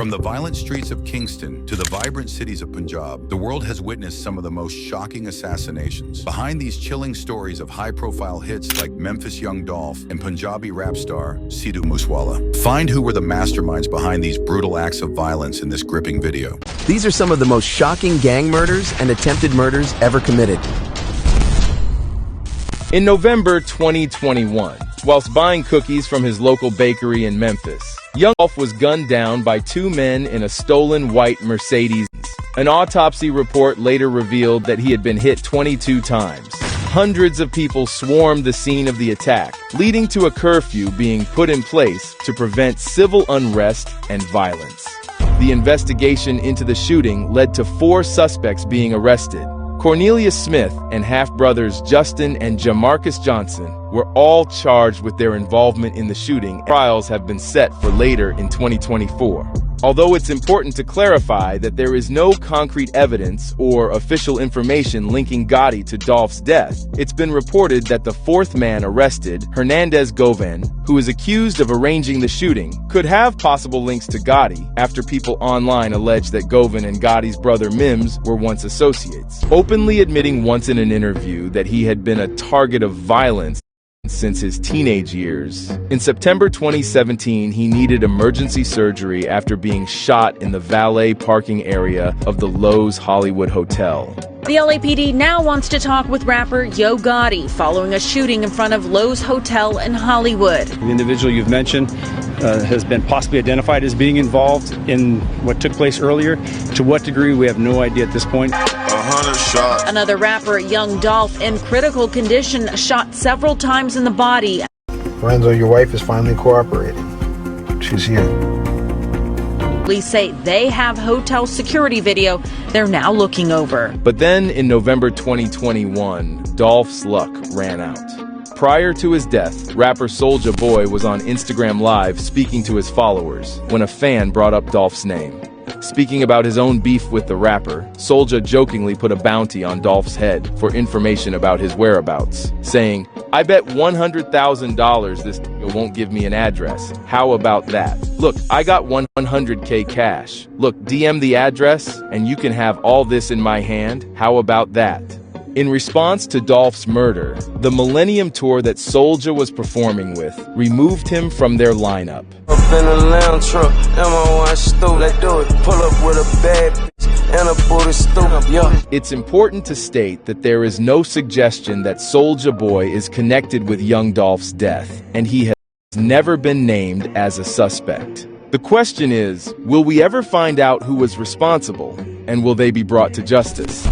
From the violent streets of Kingston to the vibrant cities of Punjab, the world has witnessed some of the most shocking assassinations. Behind these chilling stories of high-profile hits like Memphis Young Dolph and Punjabi rap star Sidhu Moosewala, find who were the masterminds behind these brutal acts of violence in this gripping video. These are some of the most shocking gang murders and attempted murders ever committed. In November 2021, whilst buying cookies from his local bakery in Memphis, Young Dolph was gunned down by two men in a stolen white Mercedes. An autopsy report later revealed that he had been hit 22 times. Hundreds of people swarmed the scene of the attack, leading to a curfew being put in place to prevent civil unrest and violence. The investigation into the shooting led to 4 suspects being arrested. Cornelius Smith and half-brothers Justin and Jamarcus Johnson were all charged with their involvement in the shooting. Trials have been set for later in 2024. Although it's important to clarify that there is no concrete evidence or official information linking Gotti to Dolph's death, it's been reported that the 4th man arrested, Hernandez Govan, who is accused of arranging the shooting, could have possible links to Gotti after people online allege that Govan and Gotti's brother Mims were once associates, openly admitting once in an interview that he had been a target of violence since his teenage years. In September 2017, he needed emergency surgery after being shot in the valet parking area of the Lowe's Hollywood Hotel. The LAPD now wants to talk with rapper Yo Gotti following a shooting in front of Lowe's Hotel in Hollywood. The individual you've mentioned has been possibly identified as being involved in what took place earlier. To what degree, we have no idea at this point. 100 shots. Another rapper, Young Dolph, in critical condition, shot several times in the body. Lorenzo, your wife has finally cooperated. She's here. Police say they have hotel security video they're now looking over. But then in November 2021, Dolph's luck ran out. Prior to his death, rapper Soulja Boy was on Instagram Live speaking to his followers when a fan brought up Dolph's name. Speaking about his own beef with the rapper, Soulja jokingly put a bounty on Dolph's head for information about his whereabouts, saying, "I bet $100,000 this won't give me an address. How about that? Look, I got 100K cash. Look, DM the address and you can have all this in my hand. How about that?" In response to Dolph's murder, the Millennium Tour that Soulja was performing with removed him from their lineup. Up in a lounge truck, M-O-1 stoop, let's do it. Pull up with a bad bitch and a booty stoop, yeah. It's important to state that there is no suggestion that Soulja Boy is connected with Young Dolph's death, and he has never been named as a suspect. The question is, will we ever find out who was responsible, and will they be brought to justice?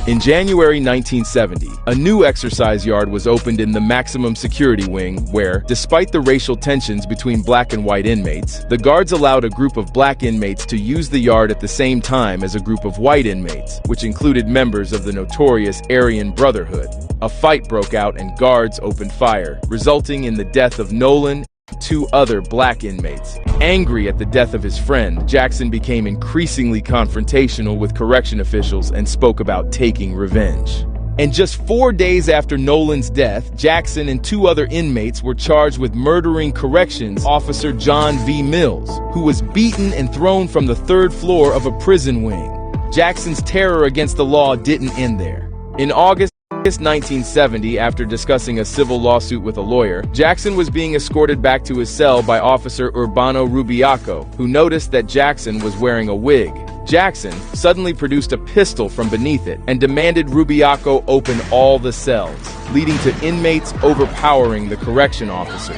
In January 1970, a new exercise yard was opened in the maximum security wing where, despite the racial tensions between black and white inmates, the guards allowed a group of black inmates to use the yard at the same time as a group of white inmates, which included members of the notorious Aryan Brotherhood. A fight broke out and guards opened fire, resulting in the death of Nolan and 2 other black inmates. Angry at the death of his friend, Jackson became increasingly confrontational with correction officials and spoke about taking revenge. And just 4 days after Nolan's death, Jackson and 2 other inmates were charged with murdering corrections officer John V. Mills, who was beaten and thrown from the 3rd floor of a prison wing. Jackson's terror against the law didn't end there. In August 1970, after discussing a civil lawsuit with a lawyer, Jackson was being escorted back to his cell by Officer Urbano Rubiaco, who noticed that Jackson was wearing a wig. Jackson suddenly produced a pistol from beneath it and demanded Rubiaco open all the cells, leading to inmates overpowering the correction officers.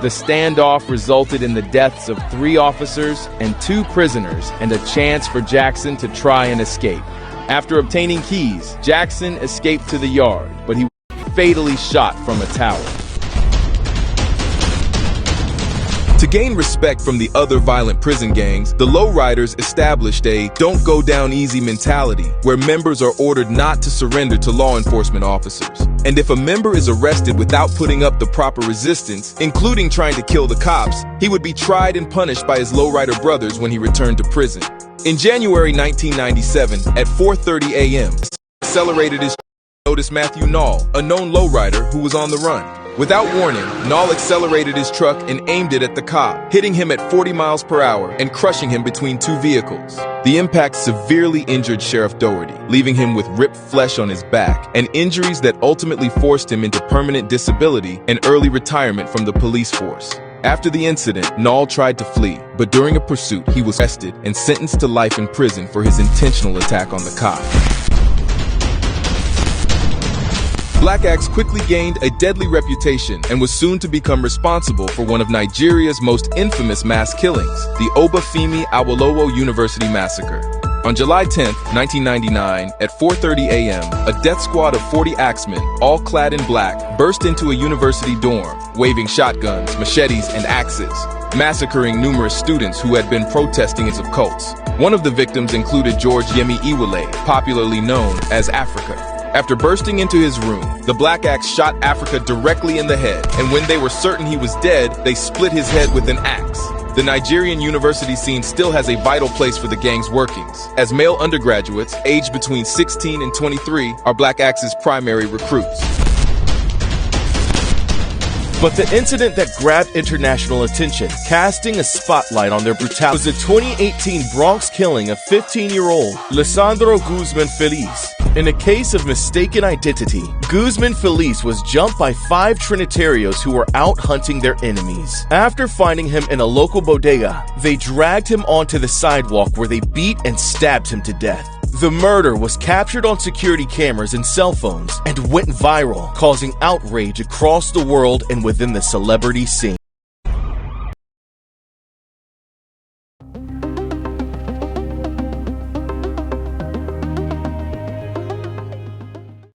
The standoff resulted in the deaths of 3 officers and 2 prisoners and a chance for Jackson to try and escape. After obtaining keys, Jackson escaped to the yard, but he was fatally shot from a tower. To gain respect from the other violent prison gangs, the lowriders established a "don't go down easy" mentality, where members are ordered not to surrender to law enforcement officers. And if a member is arrested without putting up the proper resistance, including trying to kill the cops, he would be tried and punished by his lowrider brothers when he returned to prison. In January 1997, at 4:30 a.m., accelerated his noticed Matthew Nall, a known lowrider who was on the run. Without warning, Nall accelerated his truck and aimed it at the cop, hitting him at 40 miles per hour and crushing him between two vehicles. The impact severely injured Sheriff Doherty, leaving him with ripped flesh on his back and injuries that ultimately forced him into permanent disability and early retirement from the police force. After the incident, Nall tried to flee, but during a pursuit, he was arrested and sentenced to life in prison for his intentional attack on the cop. Black Axe quickly gained a deadly reputation and was soon to become responsible for one of Nigeria's most infamous mass killings, the Obafemi Awolowo University Massacre. On July 10, 1999, at 4:30 a.m., a death squad of 40 axemen, all clad in black, burst into a university dorm, waving shotguns, machetes, and axes, massacring numerous students who had been protesting of cults. One of the victims included George Yemi Iwale, popularly known as Africa. After bursting into his room, the Black Axe shot Africa directly in the head, and when they were certain he was dead, they split his head with an axe. The Nigerian university scene still has a vital place for the gang's workings, as male undergraduates, aged between 16 and 23, are Black Axe's primary recruits. But the incident that grabbed international attention, casting a spotlight on their brutality, was the 2018 Bronx killing of 15-year-old Lisandro Guzman Feliz. In a case of mistaken identity, Guzman Feliz was jumped by 5 Trinitarios who were out hunting their enemies. After finding him in a local bodega, they dragged him onto the sidewalk where they beat and stabbed him to death. The murder was captured on security cameras and cell phones and went viral, causing outrage across the world and within the celebrity scene.